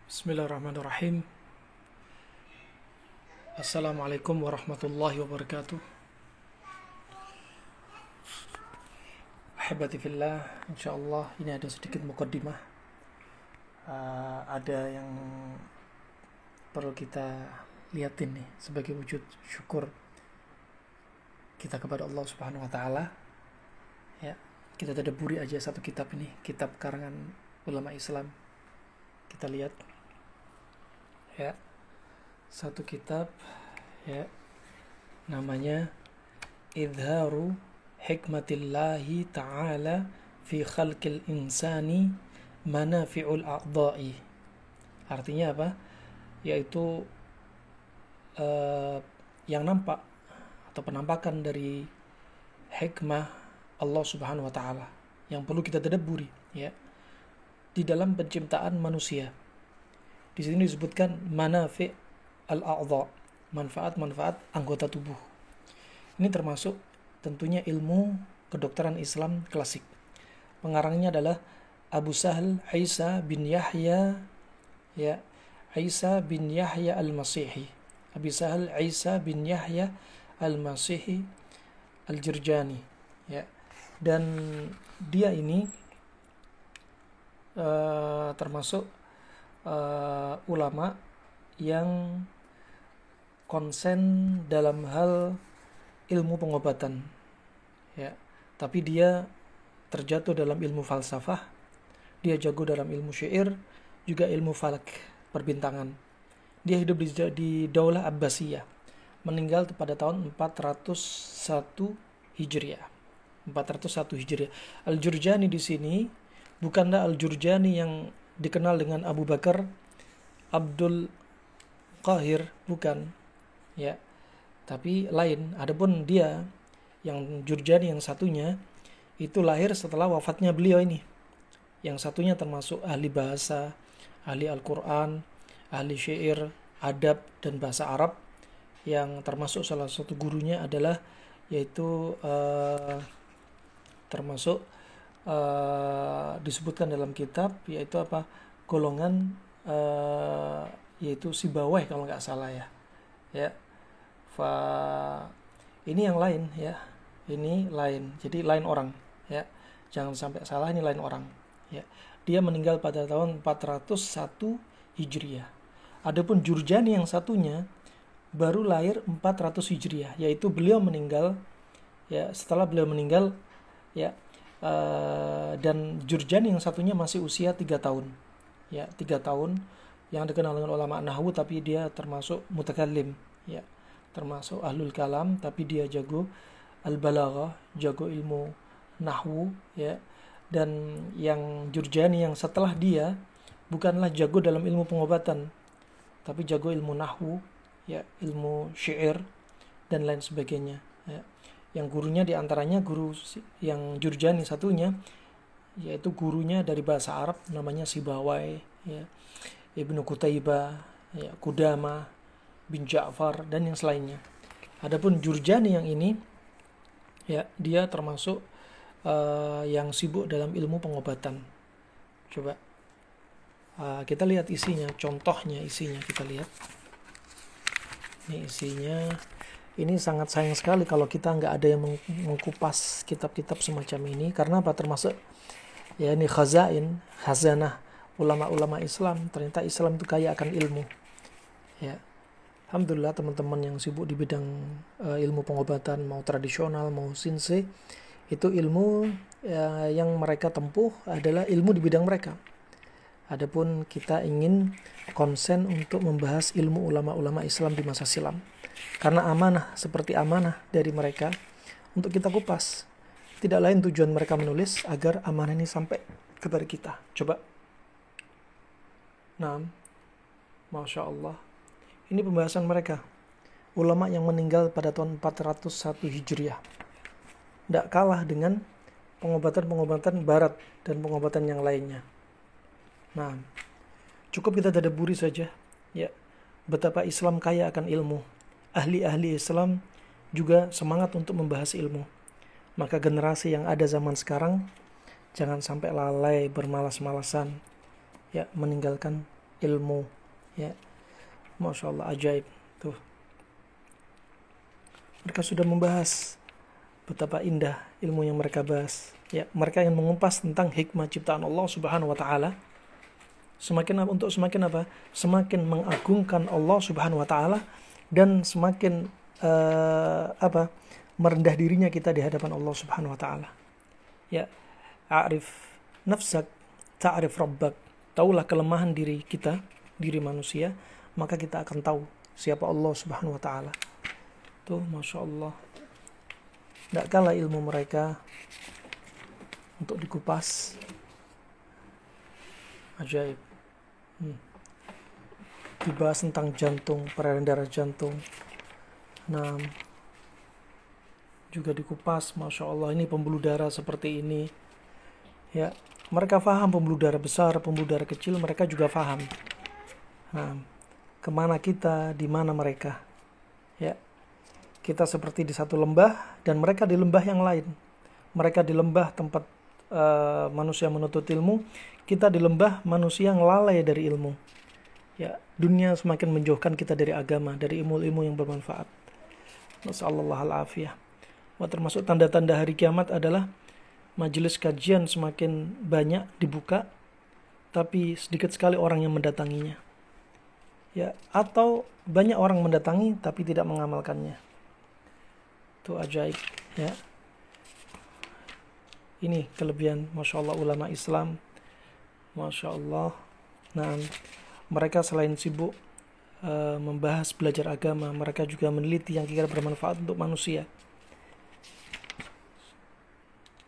Bismillahirrahmanirrahim. Assalamualaikum warahmatullahi wabarakatuh. Ahibati fillah, insyaallah ini ada sedikit mukaddimah. Ada yang perlu kita lihatin nih sebagai wujud syukur kita kepada Allah Subhanahu wa taala. Ya, kita tadabburi aja satu kitab ini, kitab karangan ulama Islam. Kita lihat ya, satu kitab ya, namanya Idharu Hikmatillahi Ta'ala fi Khalqil Insani Manafi'ul A'dha'i. Artinya apa? Yaitu yang nampak atau penampakan dari hikmah Allah Subhanahu wa taala yang perlu kita tadabburi ya di dalam penciptaan manusia. Di sini disebutkan manafi' al-a'dha, manfaat-manfaat anggota tubuh. Ini termasuk tentunya ilmu kedokteran Islam klasik. Pengarangnya adalah Abu Sahal Isa bin Yahya ya, Isa bin Yahya al-Masihi. Abu Sahal Isa bin Yahya al-Masihi al-Jurjani ya. Dan dia ini termasuk ulama yang konsen dalam hal ilmu pengobatan ya, tapi dia terjatuh dalam ilmu falsafah, dia jago dalam ilmu syair, juga ilmu falak, perbintangan. Dia hidup di Daulah Abbasiyah, meninggal pada tahun 401 Hijriah. Al-Jurjani di sini bukanlah Al-Jurjani yang dikenal dengan Abu Bakar Abdul Qahir, bukan ya, tapi lain. Adapun dia yang Jurjani yang satunya itu lahir setelah wafatnya beliau ini. Yang satunya termasuk ahli bahasa, ahli Al-Quran, ahli syair, adab dan bahasa Arab, yang termasuk salah satu gurunya adalah yaitu termasuk disebutkan dalam kitab yaitu apa, golongan yaitu Sibawayh kalau nggak salah ya. Ini yang lain ya, ini lain, jadi lain orang ya, jangan sampai salah, ini lain orang ya. Dia meninggal pada tahun 401 Hijriah. Adapun Jurjani yang satunya baru lahir 400 Hijriah, yaitu beliau meninggal ya, setelah beliau meninggal ya. Dan Jurjani yang satunya masih usia 3 tahun ya, 3 tahun, yang dikenal dengan ulama nahwu, tapi dia termasuk mutakallim ya, termasuk ahlul kalam, tapi dia jago al-balaghah, jago ilmu nahwu ya. Dan yang Jurjani yang setelah dia bukanlah jago dalam ilmu pengobatan, tapi jago ilmu nahwu ya, ilmu syair dan lain sebagainya ya. Yang gurunya diantaranya guru yang Jurjani satunya, yaitu gurunya dari bahasa Arab namanya Sibawayh ya, Ibnu Qutaibah ya, Qudamah bin Ja'far dan yang selainnya. Adapun Jurjani yang ini ya, dia termasuk yang sibuk dalam ilmu pengobatan. Coba kita lihat isinya, contohnya isinya kita lihat. Ini isinya. Ini sangat sayang sekali kalau kita nggak ada yang mengkupas kitab-kitab semacam ini. Karena apa? Termasuk ya, ini khazanah ulama-ulama Islam. Ternyata Islam itu kaya akan ilmu ya. Alhamdulillah teman-teman yang sibuk di bidang ilmu pengobatan, mau tradisional mau sinse, itu ilmu yang mereka tempuh adalah ilmu di bidang mereka. Adapun kita ingin konsen untuk membahas ilmu ulama-ulama Islam di masa silam, karena amanah seperti amanah dari mereka untuk kita kupas. Tidak lain tujuan mereka menulis agar amanah ini sampai kepada kita. Coba. Nah, Masya Allah, ini pembahasan mereka, ulama yang meninggal pada tahun 401 Hijriah. Tidak kalah dengan pengobatan-pengobatan barat dan pengobatan yang lainnya. Nah, cukup kita tadabburi saja ya, betapa Islam kaya akan ilmu. Ahli-ahli Islam juga semangat untuk membahas ilmu. Maka generasi yang ada zaman sekarang jangan sampai lalai bermalas-malasan ya, meninggalkan ilmu, ya. Masya Allah, ajaib. Tuh, mereka sudah membahas betapa indah ilmu yang mereka bahas. Ya, mereka yang mengumpas tentang hikmah ciptaan Allah Subhanahu wa taala. Semakin apa? Semakin mengagungkan Allah Subhanahu wa taala dan semakin merendah dirinya kita di hadapan Allah Subhanahu wa taala. Ya, a'rif nafsak ta'rif rabbak. Taulah kelemahan diri kita, diri manusia, maka kita akan tahu siapa Allah Subhanahu wa taala. Tuh, Masya Allah. Tidak kalah ilmu mereka untuk dikupas. Ajaib. Dibahas tentang jantung, peredaran darah jantung. Nah, juga dikupas, Masya Allah, ini pembuluh darah seperti ini. Ya, mereka faham pembuluh darah besar, pembuluh darah kecil, mereka juga faham. Nah, kemana kita, di mana mereka. Ya, kita seperti di satu lembah dan mereka di lembah yang lain. Mereka di lembah tempat manusia menuntut ilmu, kita di lembah manusia yang lalai dari ilmu. Ya, dunia semakin menjauhkan kita dari agama, dari ilmu-ilmu yang bermanfaat. Nasallallahu al-afiyah. Termasuk tanda-tanda hari kiamat adalah majelis kajian semakin banyak dibuka, tapi sedikit sekali orang yang mendatanginya. Ya, atau banyak orang mendatangi tapi tidak mengamalkannya. Itu ajaib, ya. Ini kelebihan, Masya Allah, ulama Islam. Masya Allah. Nah, mereka selain sibuk membahas belajar agama, mereka juga meneliti yang kira bermanfaat untuk manusia.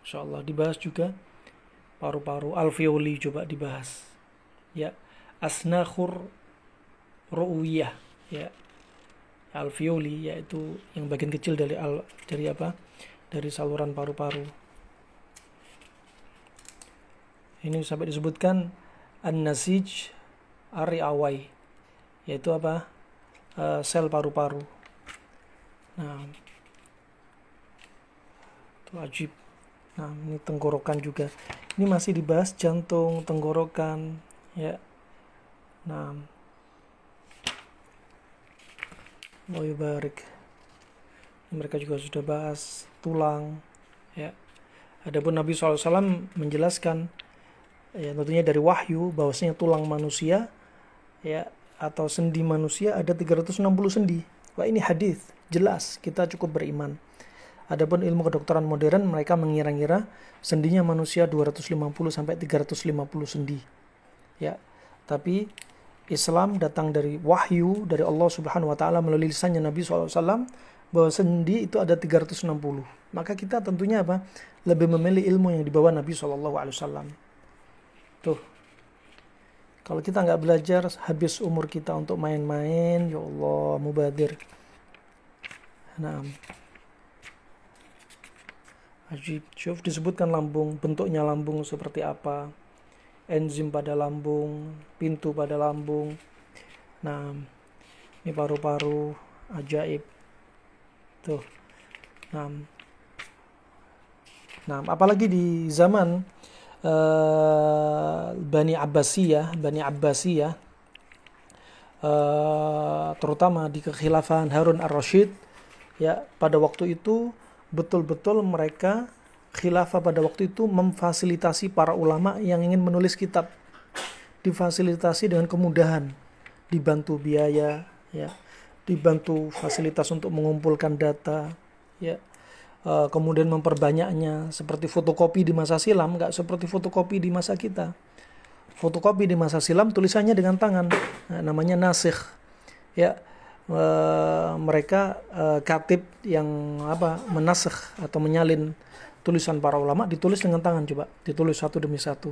Masya Allah. Dibahas juga paru-paru, alveoli coba dibahas. Ya, asnakhur ru'wiyah, ya. Alveoli yaitu yang bagian kecil dari saluran paru-paru. Ini sampai disebutkan an-nasij ar-ri'awai, yaitu sel paru-paru. Nah, itu ajib. Nah, ini tenggorokan juga. Ini masih dibahas jantung, tenggorokan, ya. Nah, Allah yubarik. Mereka juga sudah bahas tulang, ya. Adapun Nabi SAW menjelaskan, ya, tentunya dari wahyu, bahwasanya tulang manusia, ya, atau sendi manusia ada 360 sendi. Wah, ini hadis jelas, kita cukup beriman. Adapun ilmu kedokteran modern, mereka mengira-ngira sendinya manusia 250 sampai 350 sendi. Ya, tapi Islam datang dari wahyu dari Allah Subhanahu wa taala melalui lisannya Nabi SAW bahwa sendi itu ada 360. Maka kita tentunya lebih memilih ilmu yang dibawa Nabi SAW. Tuh, kalau kita nggak belajar, habis umur kita untuk main-main. Ya Allah, mubadir. Nah, ajib. Syuf, disebutkan lambung, bentuknya lambung seperti apa, enzim pada lambung, pintu pada lambung. Nah, ini paru-paru, ajaib. Tuh. Nah, apalagi di zaman Bani Abbasiyah, terutama di kekhilafahan Harun ar-Rasyid, ya, pada waktu itu betul-betul mereka khilafah pada waktu itu memfasilitasi para ulama yang ingin menulis kitab, difasilitasi dengan kemudahan, dibantu biaya, ya, dibantu fasilitas untuk mengumpulkan data, ya. Kemudian memperbanyaknya, seperti fotokopi di masa silam, nggak seperti fotokopi di masa kita. Fotokopi di masa silam tulisannya dengan tangan, namanya nasikh, ya. Mereka katib yang menasikh atau menyalin tulisan para ulama, ditulis dengan tangan, coba ditulis satu demi satu,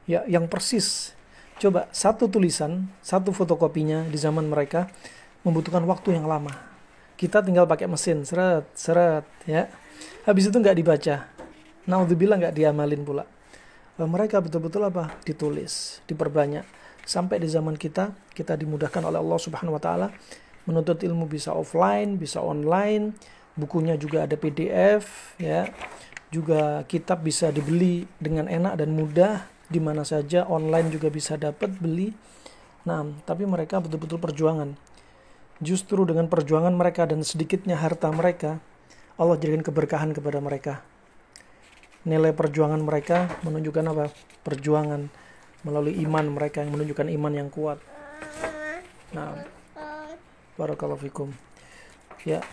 ya, yang persis. Coba satu tulisan, satu fotokopinya di zaman mereka membutuhkan waktu yang lama. Kita tinggal pakai mesin, seret, ya. Habis itu nggak dibaca. Naudzubillah, nggak diamalin pula. Mereka betul-betul ditulis, diperbanyak. Sampai di zaman kita dimudahkan oleh Allah Subhanahu wa taala. Menuntut ilmu bisa offline, bisa online. Bukunya juga ada PDF, ya. Juga kitab bisa dibeli dengan enak dan mudah di mana saja, online juga bisa dapat beli. Nah, tapi mereka betul-betul perjuangan. Justru dengan perjuangan mereka dan sedikitnya harta mereka, Allah jadikan keberkahan kepada mereka. Nilai perjuangan mereka menunjukkan apa? Perjuangan melalui iman mereka yang menunjukkan iman yang kuat. Nah, barakallahu fikum. Ya,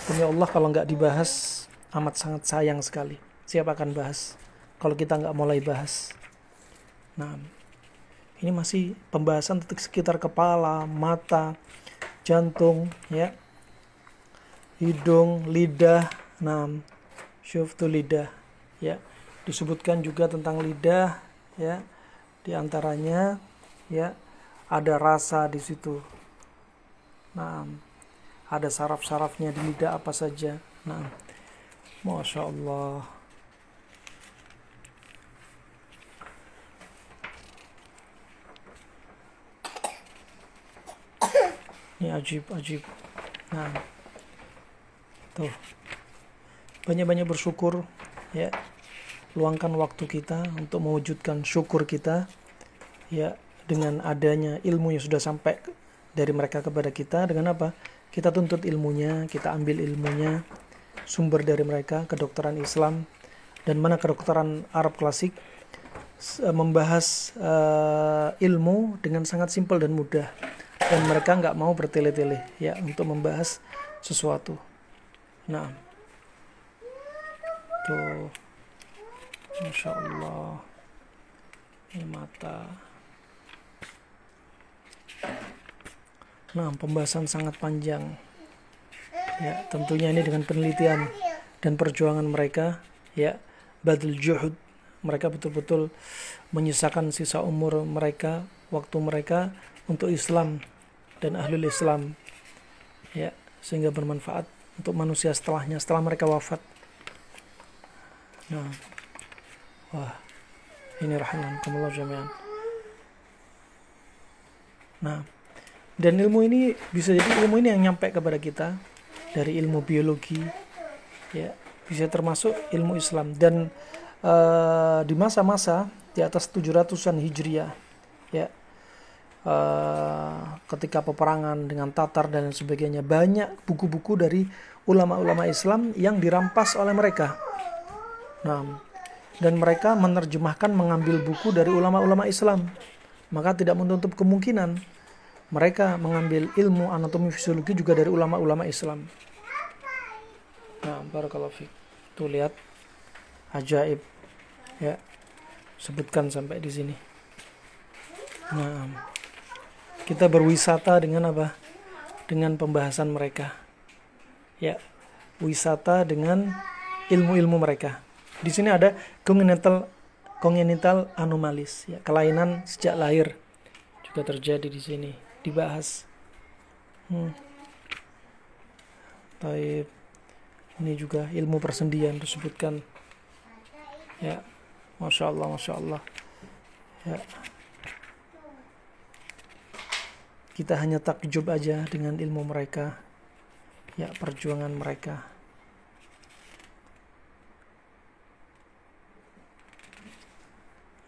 demi Allah kalau nggak dibahas amat sangat sayang sekali. Siapa akan bahas kalau kita nggak mulai bahas? Nah, ini masih pembahasan sekitar kepala, mata, jantung, ya, hidung, lidah. Nah, syuftu lidah, ya, disebutkan juga tentang lidah, ya, di antaranya, ya, ada rasa di situ. Nah, ada saraf-sarafnya di lidah apa saja. Nah, masya Allah. Ini ajib. Nah, tuh, banyak-banyak bersyukur, ya. Luangkan waktu kita untuk mewujudkan syukur kita, ya, dengan adanya ilmu yang sudah sampai dari mereka kepada kita. Dengan apa? Kita tuntut ilmunya, kita ambil ilmunya, sumber dari mereka, kedokteran Islam, dan mana kedokteran Arab klasik membahas ilmu dengan sangat simpel dan mudah, dan mereka nggak mau bertele-tele, ya, untuk membahas sesuatu. Nah, tuh, masya Allah, ini mata. Nah, pembahasan sangat panjang, ya, tentunya ini dengan penelitian dan perjuangan mereka, ya, badul juhud, mereka betul-betul menyisakan sisa umur mereka, waktu mereka untuk Islam dan ahlul Islam, ya, sehingga bermanfaat untuk manusia setelahnya, setelah mereka wafat. Nah, wah, ini rahimakumullah jami'an. Nah, dan ilmu ini bisa jadi ilmu ini yang nyampe kepada kita dari ilmu biologi, ya, bisa termasuk ilmu Islam. Dan di masa-masa di atas 700-an Hijriah, ya, ketika peperangan dengan Tatar dan sebagainya, banyak buku-buku dari ulama-ulama Islam yang dirampas oleh mereka. Nah, dan mereka menerjemahkan, mengambil buku dari ulama-ulama Islam, maka tidak menutup kemungkinan mereka mengambil ilmu anatomi fisiologi juga dari ulama-ulama Islam. Nah, barakallahu fiik. Tuh, lihat, ajaib, ya, sebutkan sampai di sini. Nah, kita berwisata dengan apa? Dengan pembahasan mereka, ya, wisata dengan ilmu-ilmu mereka. Di sini ada congenital anomalies, ya, kelainan sejak lahir juga terjadi di sini, dibahas. Taib. Ini juga ilmu persendian disebutkan, ya, masya Allah, ya. Kita hanya takjub aja dengan ilmu mereka, ya, perjuangan mereka.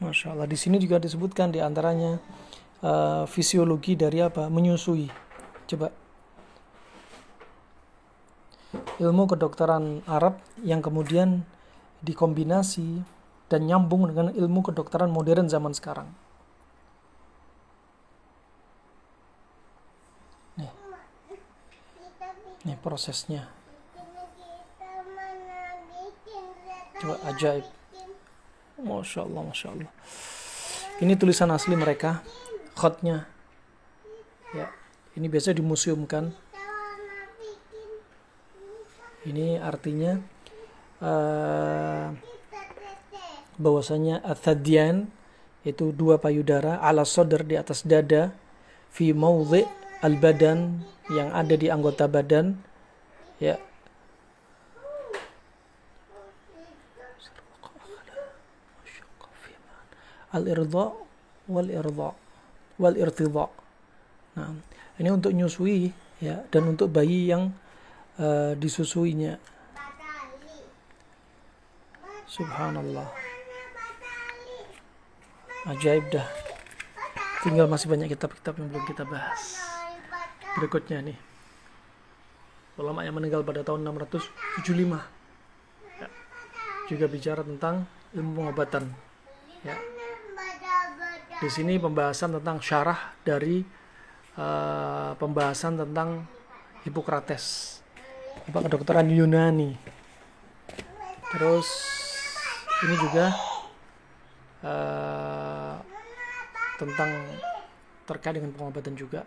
Masya Allah. Di sini juga disebutkan di antaranya fisiologi dari apa? Menyusui. Coba, ilmu kedokteran Arab yang kemudian dikombinasi dan nyambung dengan ilmu kedokteran modern zaman sekarang. Nih prosesnya. Coba, ajaib. Masya Allah. Ini tulisan asli mereka, khatnya, ya, ini biasa dimuseumkan. Ini artinya bahwasanya athadian itu dua payudara, ala sodr di atas dada, fi mawdhi al badan yang ada di anggota badan, ya, al-irda wal irtidha. Nah, ini untuk nyusui, ya, dan untuk bayi yang disusuinya. Subhanallah, ajaib dah. Tinggal masih banyak kitab-kitab yang belum kita bahas. Berikutnya nih, ulama yang meninggal pada tahun 675 ya, juga bicara tentang ilmu pengobatan ya. Di sini pembahasan tentang syarah dari pembahasan tentang Hippocrates, kedokteran Yunani. Terus ini juga tentang terkait dengan pengobatan juga,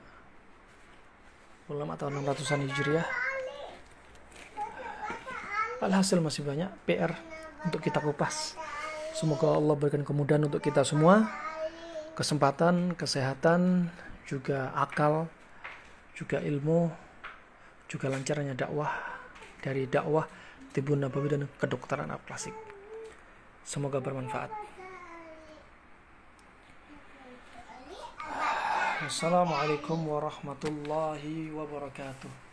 ulama tahun 600-an Hijriah. Alhasil masih banyak PR untuk kita kupas. Semoga Allah berikan kemudahan untuk kita semua, kesempatan, kesehatan, juga akal, juga ilmu, juga lancarnya dakwah dari dakwah Tibbun Nabawi dan kedokteran klasik. Semoga bermanfaat. Assalamualaikum warahmatullahi wabarakatuh.